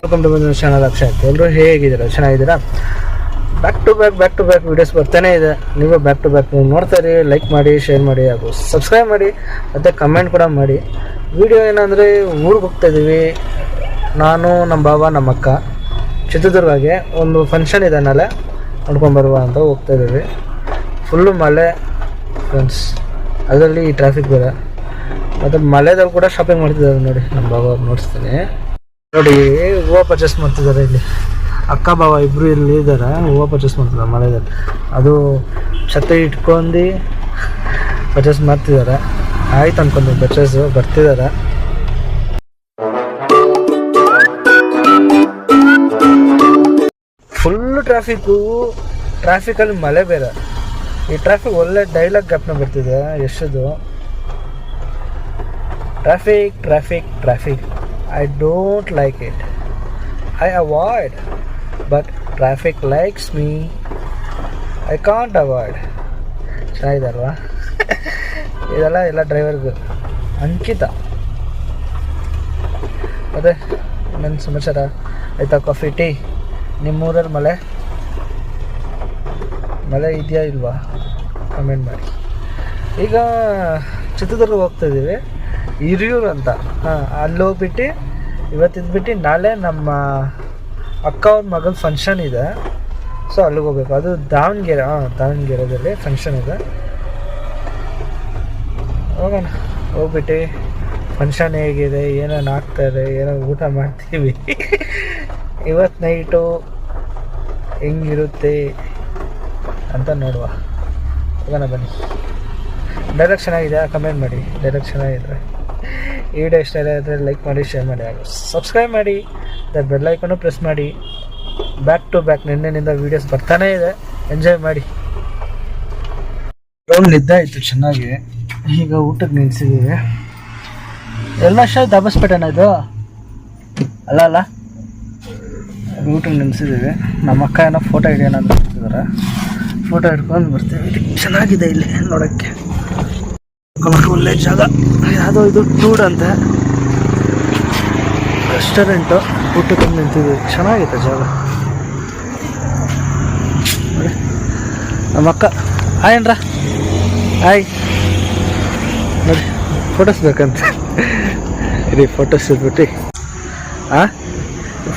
Welcome to my channel Akshay. ಎಲ್ಲರೂ ಹೇಗಿದ್ದೀರಾ? ಚೆನ್ನಾಗಿದ್ದೀರಾ? ಬ್ಯಾಕ್ ಟು ಬ್ಯಾಕ್ ವೀಡಿಯೋಸ್ ಬರ್ತಾನೆ ಇದೆ. ನೀವು ಬ್ಯಾಕ್ ಟು ಬ್ಯಾಕ್ ನೋಡ್ತಾ ಇರಿ. ಲೈಕ್ ಮಾಡಿ, ಶೇರ್ ಮಾಡಿ, ಹಾಗೂ ಸಬ್ಸ್ಕ್ರೈಬ್ ಮಾಡಿ, ಮತ್ತು ಕಮೆಂಟ್ ಕೂಡ ಮಾಡಿ. ವಿಡಿಯೋ ಏನಂದರೆ ಊರಿಗೆ ಹೋಗ್ತಾ ಇದ್ದೀವಿ. ನಾನು, ನಮ್ಮ ಬಾಬಾ, ನಮ್ಮ ಅಕ್ಕ ಚಿತ್ರದುರ್ಗಗೆ ಒಂದು ಫಂಕ್ಷನ್ ಇದೆ, ನಾಳೆ ನೋಡ್ಕೊಂಬರುವ ಅಂತ ಹೋಗ್ತಾ ಇದ್ದೀವಿ. ಫುಲ್ಲು ಮಳೆ ಫ್ರೆಂಡ್ಸ್, ಅದರಲ್ಲಿ ಈ ಟ್ರಾಫಿಕ್ ಬೇರೆ, ಮತ್ತು ಮಳೆದಲ್ಲಿ ಕೂಡ ಶಾಪಿಂಗ್ ಮಾಡ್ತಿದ್ದಾರೆ ನೋಡಿ. ನಮ್ಮ ಬಾಬಾ ನೋಡಿಸ್ತೀನಿ ನೋಡಿ, ಹೂವು ಪರ್ಚೇಸ್ ಮಾಡ್ತಿದ್ದಾರೆ. ಇಲ್ಲಿ ಅಕ್ಕ ಬಾವ ಇಬ್ಬರು ಇಲ್ಲಿ ಇದ್ದಾರೆ, ಹೂವು ಪರ್ಚೇಸ್ ಮಾಡ್ತಿದ್ದಾರೆ ಮಳೆದಲ್ಲಿ. ಅದು ಛತ್ರಿ ಇಟ್ಕೊಂಡು ಪರ್ಚೇಸ್ ಮಾಡ್ತಿದ್ದಾರೆ. ಆಯ್ತು ಅನ್ಕೊಂಡು ಪರ್ಚೇಸ್ ಬರ್ತಿದ್ದಾರೆ. ಫುಲ್ಲು ಟ್ರಾಫಿಕಲ್ಲಿ ಮಳೆ ಬೇರೆ. ಈ ಟ್ರಾಫಿಕ್ ಒಳ್ಳೆ ಡೈಲಾಗ್ ಜ್ಞಾಪನ ಬರ್ತಿದೆ ಯಶದು. Traffic I don't like it. I avoid, but traffic likes me. I can't avoid. ಚೆನ್ನಾಗಿದೆ ಅಲ್ವಾ? ಇದೆಲ್ಲ ಎಲ್ಲ ಡ್ರೈವರ್ಗೆ ಅಂಕಿತ. ಅದೇ ನನ್ನ ಸಮಾಚಾರ ಆಯಿತಾ? Coffee, tea? ನಿಮ್ಮೂರಲ್ಲಿ ಮಳೆ ಇದೆಯಾ ಇಲ್ವಾ? ಕಮೆಂಟ್ ಮಾಡಿ. ಈಗ ಚಿತ್ರದುರ್ಗ ಹೋಗ್ತಾಯಿದ್ದೀವಿ, ಹಿರಿಯೂರು ಅಂತ. ಅಲ್ಲಿ ಹೋಗ್ಬಿಟ್ಟು ಇವತ್ತಿದ್ಬಿಟ್ಟು ನಾಳೆ ನಮ್ಮ ಅಕ್ಕ ಅವ್ರ ಮಗಳ ಫಂಕ್ಷನ್ ಇದೆ. ಸೊ ಅಲ್ಲಿಗೆ ಹೋಗ್ಬೇಕು. ಅದು ದಾವಣಗೆರೆದಲ್ಲಿ ಫಂಕ್ಷನ್ ಇದೆ. ಹೋಗೋಣ, ಹೋಗ್ಬಿಟ್ಟು ಫಂಕ್ಷನ್ ಹೇಗಿದೆ, ಏನೇನು ಆಗ್ತಾರೆ, ಏನೋ ಊಟ ಮಾಡ್ತೀವಿ, ಇವತ್ತು ನೈಟು ಹೆಂಗಿರುತ್ತೆ ಅಂತ ನೋಡುವ. ಹೋಗೋಣ ಬನ್ನಿ. ಡೈಲಾಗ್ ಚೆನ್ನಾಗಿದೆ, ಕಮೆಂಟ್ ಮಾಡಿ. ಡೈಲಾಗ್ ಚೆನ್ನಾಗಿದ್ರೆ ಈ ವಿಡಿಯೋ ಇಷ್ಟ ಆದರೆ ಲೈಕ್ ಮಾಡಿ, ಶೇರ್ ಮಾಡಿ, ಹಾಗೂ ಸಬ್ಸ್ಕ್ರೈಬ್ ಮಾಡಿ. ಬೆಲ್ ಐಕನ್ನು ಪ್ರೆಸ್ ಮಾಡಿ. ಬ್ಯಾಕ್ ಟು ಬ್ಯಾಕ್ ನಿನ್ನೆನಿಂದ ವೀಡಿಯೋಸ್ ಬರ್ತಾನೇ ಇದೆ, ಎಂಜಾಯ್ ಮಾಡಿ. ರೌಂಡ್ ನಿದ್ದೆ ಆಯಿತು ಚೆನ್ನಾಗಿ. ಈಗ ಊಟಕ್ಕೆ ನಿಲ್ಸಿದ್ದೀವಿ. ಎಲ್ಲ ದಬಸ್ಪೇಟೆನ ಇದು? ಅಲ್ಲ, ಊಟಕ್ಕೆ ನಿಲ್ಸಿದ್ದೀವಿ. ನಮ್ಮ ಅಕ್ಕ ಏನೋ ಫೋಟೋ ಹಿಡಿಯೋಣ ಅಂತ ಬರ್ತಿದ್ದಾರೆ. ಫೋಟೋ ಹಿಡ್ಕೊಂಡು ಬರ್ತೀವಿ. ಚೆನ್ನಾಗಿದೆ ಇಲ್ಲಿ ನೋಡೋಕ್ಕೆ, ಒಳ್ಳೆ ಜಾಗ. ಯಾವುದೋ ಇದು ಟೂಡ್ ಅಂತ ರೆಸ್ಟೋರೆಂಟು. ಊಟಕ್ಕೆ ನಿಂತಿದ್ದೀವಿ, ಚೆನ್ನಾಗಿದೆ ಜಾಗ. ನಮ್ಮ ಅಕ್ಕ ಹಾಯ್ ಏನ್ರ, ಹಾಯ್ ನೋಡಿ. ಫೋಟೋಸ್ ಬೇಕಂತ ಇರಿ, ಫೋಟೋಸ್ ಇದ್ಬಿಟ್ಟು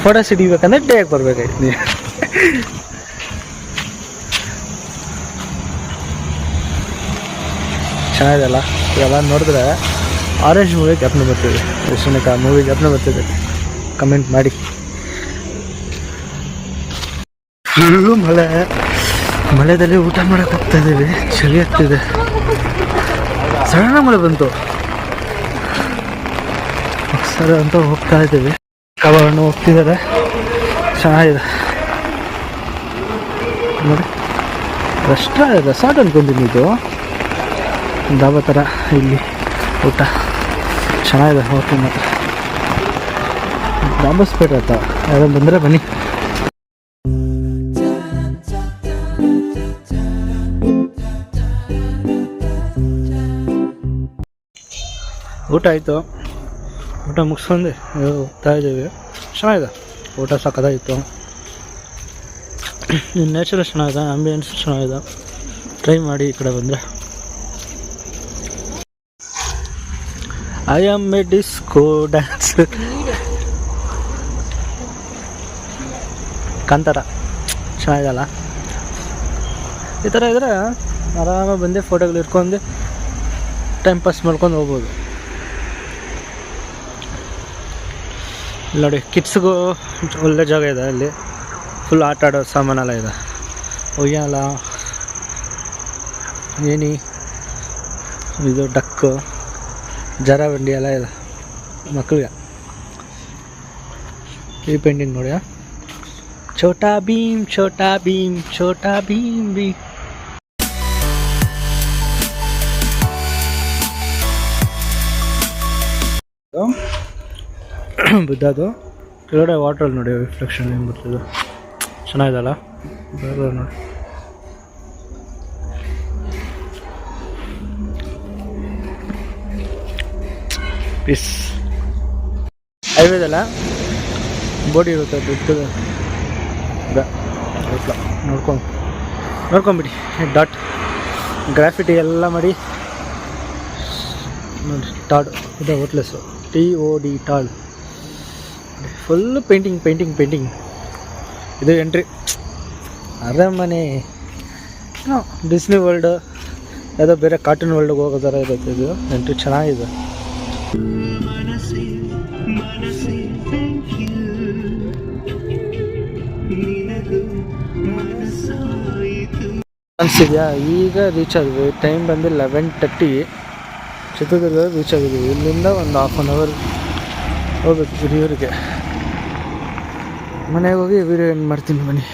ಫೋಟೋಸ್ ಹಿಡಿಬೇಕಂದ್ರೆ ಡೇಗೆ ಬರ್ಬೇಕಾಯ್ತು ನೀವು. ಚೆನ್ನಾಗಿದೆಲ್ಲ. ಇವೆಲ್ಲ ನೋಡಿದ್ರೆ ಆರೆಂಜ್ ಮೂವಿ ಜ್ಞಾಪನ ಬರ್ತಿದೆ, ಯಶನಿಕ ಮೂವಿ ಜ್ಞಾಪನ ಬರ್ತಿದೆ. ಕಮೆಂಟ್ ಮಾಡಿ. ಫುಲ್ಲು ಮಳೆದಲ್ಲಿ ಊಟ ಮಾಡೋಕೆ ಹೋಗ್ತಾ ಇದ್ದೀವಿ. ಚಳಿ ಆಗ್ತಿದೆ. ಸಡನ್ನಾಗಿ ಮಳೆ ಬಂತು ಸರ್ ಅಂತ ಹೋಗ್ತಾ ಇದ್ದೀವಿ. ಕಬಾಬಣ್ಣು ಹೋಗ್ತಿದ್ದಾರೆ. ಚೆನ್ನಾಗಿದೆ ನೋಡಿ. ರೆಸಾರ್ಟ್ ಅನ್ಕೊಂಡಿದ್ದೀನಿ. ಇದು ಧಾಬಾ ಥರ ಇಲ್ಲಿ ಊಟ ಚೆನ್ನಾಗಿದೆ. ಹೋಟೆಲ್ ಮಾತ್ರ ದಾಬಸ್ಪೇಟೆ ಅಂತ. ಯಾರು ಬಂದರೆ ಬನ್ನಿ. ಊಟ ಆಯಿತು. ಊಟ ಮುಗಿಸ್ಕೊಂಡು ಹೋಗ್ತಾ ಇದ್ದೀವಿ. ಚೆನ್ನಾಗಿದೆ ಊಟ, ಸಕ್ಕತ್ತಾಗಿತ್ತು. ನೇಚರ್ ಚೆನ್ನಾಗಿದೆ, ಆಂಬಿಯನ್ಸ್ ಚೆನ್ನಾಗಿದೆ. ಟ್ರೈ ಮಾಡಿ ಈ ಕಡೆ ಬಂದರೆ. I am a disco dancer. Kantara ಚೆನ್ನಾಗಿದಲ್ಲ. ಈ ಥರ ಇದ್ದರೆ ಆರಾಮಾಗಿ ಬಂದು ಫೋಟೋಗಳು ಇಟ್ಕೊಂಡು ಟೈಮ್ ಪಾಸ್ ಮಾಡ್ಕೊಂಡು ಹೋಗ್ಬೋದು. ನೋಡಿ, ಕಿಡ್ಸ್ಗೂ ಒಳ್ಳೆ ಜಾಗ ಇದೆ. ಅಲ್ಲಿ ಫುಲ್ ಆಟ ಆಡೋ ಸಾಮಾನೆಲ್ಲ ಇದೆ. ಉಯ್ಯಾಲ, ಏನಿ, ಇದು ಡಕ್ಕು, ಜಾರಬಂಡಿ ಎಲ್ಲ ಇದೆ ಮಕ್ಕಳಿಗೆ. ಈ ಪೇಂಟಿಂಗ್ ನೋಡಿ, ಛೋಟಾ ಭೀಮ್ ಛೋಟಾ ಭೀಮ್ ಛೋಟಾ ಭೀಮ್ ಭೀಮ್. ಬುದ್ಧದು ಕೆಳಗಡೆ ವಾಟ್ರಲ್ಲಿ ನೋಡಿ ರಿಫ್ಲೆಕ್ಷನ್ ಏನು ಬರ್ತಿದೆ, ಚೆನ್ನಾಗಿದಲ್ಲ ಬೇರೆ ನೋಡಿ. ಪೀಸ್ ಹೈವೇದಲ್ಲ ಬೋಡಿ ಇರುತ್ತೆ ದೊಡ್ಡದು ನೋಡ್ಕೊಂಬಿಡಿ ಡಾಟ್ ಗ್ರಾಫಿಟಿ ಎಲ್ಲ ಮಾಡಿ ನೋಡಿ. ಟಾಡ್ ಇದೆ ಹೋಟ್ಲೆಸ್ಸು TOD ಟಾಡ್ ಫುಲ್ಲು ಪೇಂಟಿಂಗ್. ಇದು ಎಂಟ್ರಿ ಅರಮನೆ ಡಿಸ್ನಿ ವರ್ಲ್ಡ್ ಯಾವುದೋ ಬೇರೆ ಕಾರ್ಟೂನ್ ವರ್ಲ್ಡ್ಗೆ ಹೋಗೋ ಥರ ಇರುತ್ತೆ. ಇದು ಎಂಟ್ರಿ ಚೆನ್ನಾಗಿದೆ. ಅನಿಸಿದ್ಯಾ ಈಗ ರೀಚ್ ಆದ್ವಿ. ಟೈಮ್ ಬಂದು 11:30. ಚಿತ್ರದುರ್ಗ ರೀಚ್ ಆಗಿದ್ದೀವಿ. ಇಲ್ಲಿಂದ ಒಂದು ½ hour ಹೋಗ್ಬೇಕು ಹಿರಿಯೂರಿಗೆ. ಮನೆಗೆ ಹೋಗಿ ವಿಡಿಯೋ ಎಂಡ್ ಮಾಡ್ತೀನಿ ಬನ್ನಿ.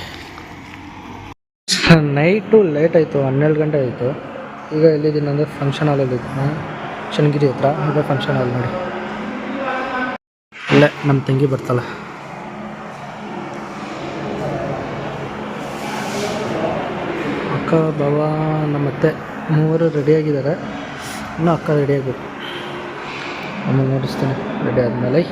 ನೈಟು ಲೇಟ್ ಆಯಿತು, 12 ಗಂಟೆ ಆಯಿತು. ಈಗ ಎಲ್ಲಿದ್ದೀನಿ ಅಂದರೆ ಫಂಕ್ಷನ್ ಹಾಲಲ್ಲಿದ್ದೀನಿ, ಚನ್ನಗಿರಿ ಹತ್ರ. ಈಗ ಫಂಕ್ಷನ್ ಹಾಲ್ ನೋಡಿ, ಇಲ್ಲೇ ನಮ್ಮ ತಂಗಿ ಬರ್ತಾಳೆ. ಅಕ್ಕ ಬಾವ ನಮ್ಮತ್ತೆ ಮೂವರು ರೆಡಿಯಾಗಿದ್ದಾರೆ. ಇನ್ನೂ ಅಕ್ಕ ರೆಡಿ ಆಗಬೇಕು. ಆಮೇಲೆ ನೋಡಿಸ್ತೀನಿ ರೆಡಿ ಆದಮೇಲೆ.